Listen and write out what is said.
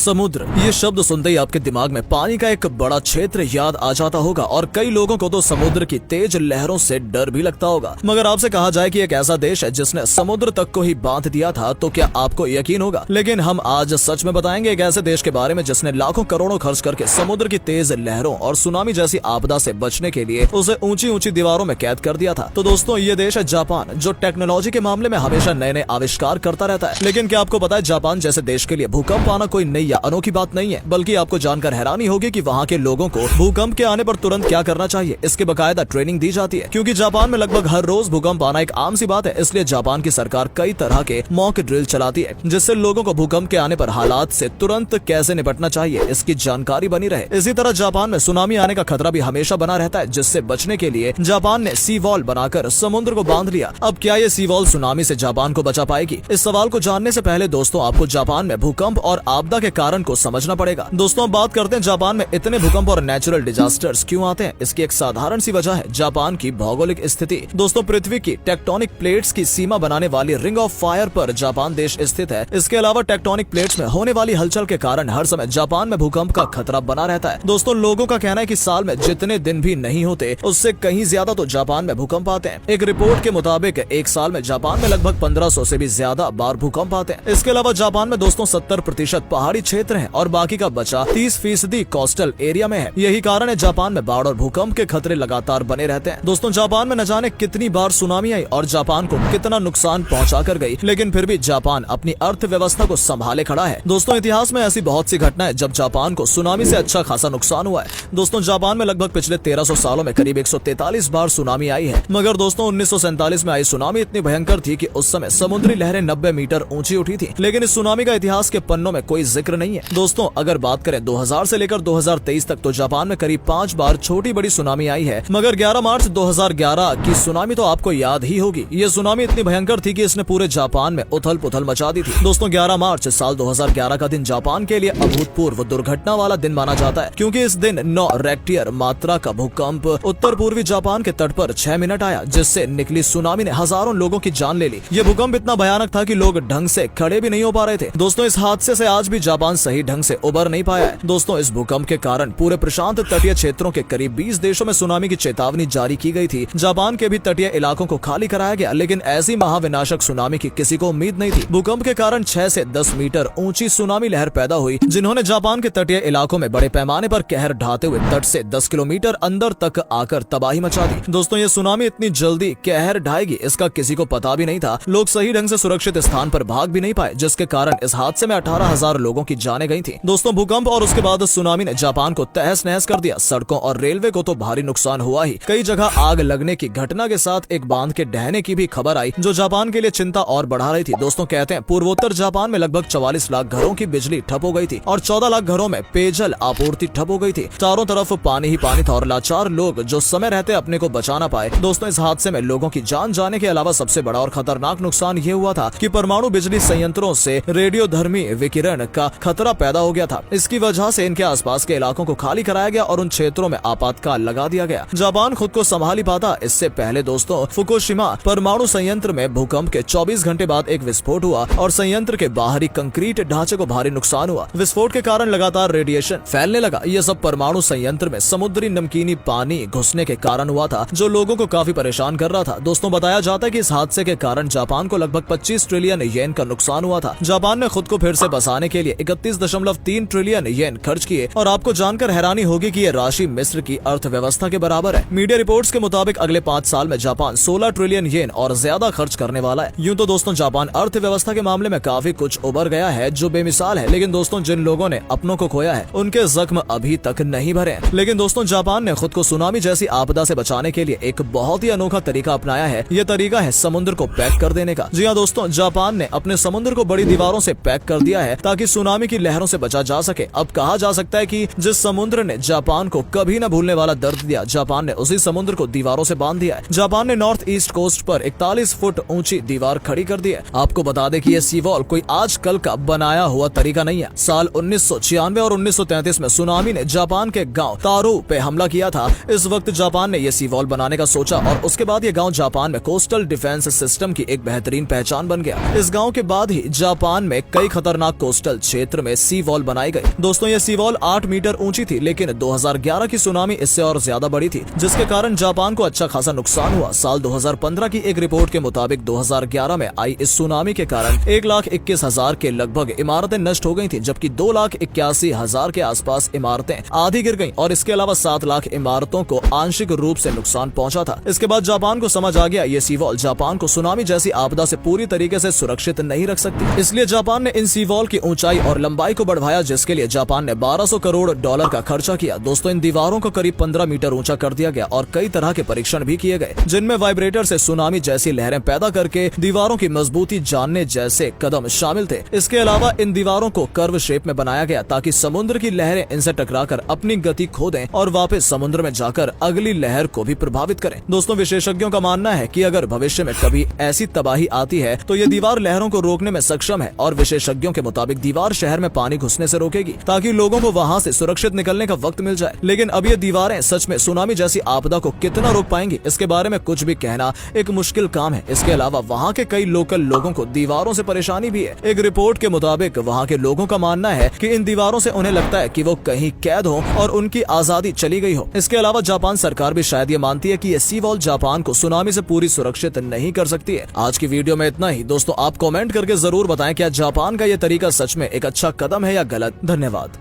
समुद्र, ये शब्द सुनते ही आपके दिमाग में पानी का एक बड़ा क्षेत्र याद आ जाता होगा और कई लोगों को तो समुद्र की तेज लहरों से डर भी लगता होगा। मगर आपसे कहा जाए कि एक ऐसा देश है जिसने समुद्र तक को ही बांध दिया था, तो क्या आपको यकीन होगा? लेकिन हम आज सच में बताएंगे एक ऐसे देश के बारे में जिसने लाखों करोड़ों खर्च करके समुद्र की तेज लहरों और सुनामी जैसी आपदा से बचने के लिए उसे ऊंची ऊंची दीवारों में कैद कर दिया था। तो दोस्तों, ये देश है जापान, जो टेक्नोलॉजी के मामले में हमेशा नए नए आविष्कार करता रहता है। लेकिन क्या आपको पता है, जापान जैसे देश के लिए भूकंप आना कोई नई या अनोखी बात नहीं है, बल्कि आपको जानकर हैरानी होगी कि वहाँ के लोगों को भूकंप के आने पर तुरंत क्या करना चाहिए। इसकी बकायदा ट्रेनिंग दी जाती है, क्योंकि जापान में लगभग हर रोज भूकंप आना एक आम सी बात है। इसलिए जापान की सरकार कई तरह के मॉक ड्रिल चलाती है, जिससे लोगों को भूकंप के आने पर हालात से तुरंत कैसे निपटना चाहिए इसकी जानकारी बनी रहे। इसी तरह जापान में सुनामी आने का खतरा भी हमेशा बना रहता है, जिससे बचने के लिए जापान ने सी वॉल बनाकर समुद्र को बांध लिया। अब क्या ये सी वॉल सुनामी से जापान को बचा पाएगी? इस सवाल को जानने से पहले दोस्तों, आपको जापान में भूकंप और आपदा के कारण को समझना पड़ेगा। दोस्तों, बात करते हैं जापान में इतने भूकंप और नेचुरल डिजास्टर्स क्यों आते हैं। इसकी एक साधारण सी वजह है जापान की भौगोलिक स्थिति। दोस्तों, पृथ्वी की टेक्टोनिक प्लेट्स की सीमा बनाने वाली रिंग ऑफ फायर पर जापान देश स्थित है। इसके अलावा टेक्टोनिक प्लेट्स में होने वाली हलचल के कारण हर समय जापान में भूकंप का खतरा बना रहता है। दोस्तों, लोगों का कहना है कि साल में जितने दिन भी नहीं होते, उससे कहीं ज्यादा तो जापान में भूकंप आते हैं। एक रिपोर्ट के मुताबिक एक साल में जापान में लगभग 1500 से भी ज्यादा बार भूकंप आते हैं। इसके अलावा जापान में दोस्तों 70% पहाड़ी क्षेत्र है और बाकी का बचा 30% कोस्टल एरिया में है। यही कारण है जापान में बाढ़ और भूकंप के खतरे लगातार बने रहते हैं। दोस्तों, जापान में न जाने कितनी बार सुनामी आई और जापान को कितना नुकसान पहुंचा कर गई, लेकिन फिर भी जापान अपनी अर्थव्यवस्था को संभाले खड़ा है। दोस्तों, इतिहास में ऐसी बहुत सी घटनाएं जब जापान को सुनामी से अच्छा खासा नुकसान हुआ है। दोस्तों, जापान में लगभग पिछले 1300 सालों में करीब 143 बार सुनामी आई है। मगर दोस्तों, 1947 में आई सुनामी इतनी भयंकर थी कि उस समय समुद्री लहरें 90 मीटर ऊंची उठी थी। लेकिन इस सुनामी का इतिहास के पन्नों में कोई जिक्र नहीं है। दोस्तों, अगर बात करें 2000 से लेकर 2023 तक, तो जापान में करीब 5 बार छोटी बड़ी सुनामी आई है। मगर 11 मार्च 2011 की सुनामी तो आपको याद ही होगी। ये सुनामी इतनी भयंकर थी कि इसने पूरे जापान में उथल पुथल मचा दी थी। दोस्तों, 11 मार्च साल 2011 का दिन जापान के लिए अभूतपूर्व दुर्घटना वाला दिन माना जाता है, क्योंकि इस दिन 9 रेक्टियर मात्रा का भूकंप उत्तर पूर्वी जापान के तट पर 6 मिनट आया, जिससे निकली सुनामी ने हजारों लोगों की जान ले ली। ये भूकंप इतना भयानक था कि लोग ढंग से खड़े भी नहीं हो पा रहे थे। दोस्तों, इस हादसे से आज भी जापान सही ढंग से उबर नहीं पाया है। दोस्तों, इस भूकंप के कारण पूरे प्रशांत तटीय क्षेत्रों के करीब 20 देशों में सुनामी की चेतावनी जारी की गई थी। जापान के भी तटीय इलाकों को खाली कराया गया, लेकिन ऐसी महाविनाशक सुनामी की किसी को उम्मीद नहीं थी। भूकंप के कारण 6 से 10 मीटर ऊंची सुनामी लहर पैदा हुई, जिन्होंने जापान के तटीय इलाकों में बड़े पैमाने पर कहर ढाते हुए तट से 10 किलोमीटर अंदर तक आकर तबाही मचा दी। दोस्तों, ये सुनामी इतनी जल्दी कहर ढाएगी इसका किसी को पता भी नहीं था। लोग सही ढंग से सुरक्षित स्थान पर भाग भी नहीं पाए, जिसके कारण इस हादसे में 18,000 लोगों की जानें गई थी। दोस्तों, भूकंप और उसके बाद सुनामी ने जापान को तहस नहस कर दिया। सड़कों और रेलवे को तो भारी नुकसान हुआ ही, कई जगह आग लगने की घटना के साथ एक बांध के ढहने की भी खबर आई, जो जापान के लिए चिंता और बढ़ा रही थी। दोस्तों, कहते हैं पूर्वोत्तर जापान में लगभग 44 लाख घरों की बिजली ठप हो गई थी और 14 लाख घरों में पेयजल आपूर्ति ठप हो गई थी। चारों तरफ पानी ही पानी था और लाचार लोग जो समय रहते अपने को बचा ना पाए। दोस्तों, इस हादसे में लोगों की जान जाने के अलावा सबसे बड़ा और खतरनाक नुकसान ये हुआ था कि परमाणु बिजली संयंत्रों से रेडियोधर्मी विकिरण का खतरा पैदा हो गया था। इसकी वजह से इनके आसपास के इलाकों को खाली कराया गया और उन क्षेत्रों में आपातकाल लगा दिया गया। जापान खुद को संभाल ही पाता। इससे पहले दोस्तों, फुकुशिमा परमाणु संयंत्र में भूकंप के 24 घंटे बाद एक विस्फोट हुआ और संयंत्र के बाहरी कंक्रीट ढांचे को भारी नुकसान हुआ। विस्फोट के कारण लगातार रेडिएशन फैलने लगा। यह सब परमाणु संयंत्र में समुद्री नमकीनी पानी घुसने के कारण हुआ था, जो लोगों को काफी परेशान कर रहा था। दोस्तों, बताया जाता है कि इस हादसे के कारण जापान को लगभग 25 ट्रिलियन येन का नुकसान हुआ था। जापान ने खुद को फिर से बसाने के लिए 31.3 ट्रिलियन येन खर्च किए और आपको जानकर हैरानी होगी कि यह राशि मिस्र की अर्थव्यवस्था के बराबर है। मीडिया रिपोर्ट्स के मुताबिक अगले 5 साल में जापान 16 ट्रिलियन येन और ज्यादा खर्च करने वाला है। यूं तो दोस्तों, जापान अर्थव्यवस्था के मामले में काफी कुछ उभर गया है, जो बेमिसाल है। लेकिन दोस्तों, जिन लोगों ने अपनों को खोया है, उनके जख्म अभी तक नहीं भरे हैं। लेकिन दोस्तों, जापान ने खुद को सुनामी जैसी आपदा से बचाने के लिए एक बहुत ही अनोखा तरीका अपनाया है। यह तरीका है समुद्र को पैक कर देने का। जी हाँ दोस्तों, जापान ने अपने समुद्र को बड़ी दीवारों से पैक कर दिया है ताकि सुनामी की लहरों से बचा जा सके। अब कहा जा सकता है कि जिस समुद्र ने जापान को कभी न भूलने वाला दर्द दिया, जापान ने उसी समुद्र को दीवारों से बांध दिया है। जापान ने नॉर्थ ईस्ट कोस्ट पर 41 फुट ऊंची दीवार खड़ी कर दी है। आपको बता दें कि यह सी वॉल कोई आजकल का बनाया हुआ तरीका नहीं है। साल 1996 और 1933 में सुनामी ने जापान के गांव तारू पे हमला किया था। इस वक्त जापान ने यह सी वॉल बनाने का सोचा और उसके बाद यह गांव जापान में कोस्टल डिफेंस सिस्टम की एक बेहतरीन पहचान बन गया। इस गांव के बाद ही जापान में कई खतरनाक कोस्टल क्षेत्र क्षेत्र में सी वॉल बनाई गई। दोस्तों ये सी वॉल 8 मीटर ऊंची थी, लेकिन 2011 की सुनामी इससे और ज्यादा बड़ी थी, जिसके कारण जापान को अच्छा खासा नुकसान हुआ। साल 2015 की एक रिपोर्ट के मुताबिक 2011 में आई इस सुनामी के कारण 1,21,000 के लगभग इमारतें नष्ट हो गई थी, जबकि 2,81,000 के आसपास इमारतें आधी गिर गईं और इसके अलावा 7 लाख इमारतों को आंशिक रूप से नुकसान पहुंचा था। इसके बाद जापान को समझ आ गया ये सी वॉल जापान को सुनामी जैसी आपदा से पूरी तरीके से सुरक्षित नहीं रख सकती, इसलिए जापान ने इन सी वॉल की ऊंचाई और लंबाई को बढ़ाया, जिसके लिए जापान ने $1200 करोड़ का खर्चा किया। दोस्तों इन दीवारों को करीब 15 मीटर ऊंचा कर दिया गया और कई तरह के परीक्षण भी किए गए, जिनमें वाइब्रेटर से सुनामी जैसी लहरें पैदा करके दीवारों की मजबूती जानने जैसे कदम शामिल थे। इसके अलावा इन दीवारों को कर्व शेप में बनाया गया ताकि समुद्र की लहरें इनसे टकराकर अपनी गति खो दें और वापस समुद्र में जाकर अगली लहर को भी प्रभावित करें। दोस्तों विशेषज्ञों का मानना है कि अगर भविष्य में कभी ऐसी तबाही आती है तो ये दीवार लहरों को रोकने में सक्षम है और विशेषज्ञों के मुताबिक दीवार शहर में पानी घुसने से रोकेगी ताकि लोगों को वहां से सुरक्षित निकलने का वक्त मिल जाए। लेकिन अब ये दीवारें सच में सुनामी जैसी आपदा को कितना रोक पाएंगी, इसके बारे में कुछ भी कहना एक मुश्किल काम है। इसके अलावा वहाँ के कई लोकल लोगों को दीवारों से परेशानी भी है। एक रिपोर्ट के मुताबिक वहाँ के लोगों का मानना है कि इन दीवारों से उन्हें लगता है कि वो कहीं कैद हो और उनकी आजादी चली गई हो। इसके अलावा जापान सरकार भी शायद ये मानती है कि ये सी वॉल जापान को सुनामी से पूरी सुरक्षित नहीं कर सकती है। आज की वीडियो में इतना ही। दोस्तों आप कमेंट करके जरूर बताएं क्या जापान का ये तरीका सच में एक अच्छा कदम है या गलत। धन्यवाद।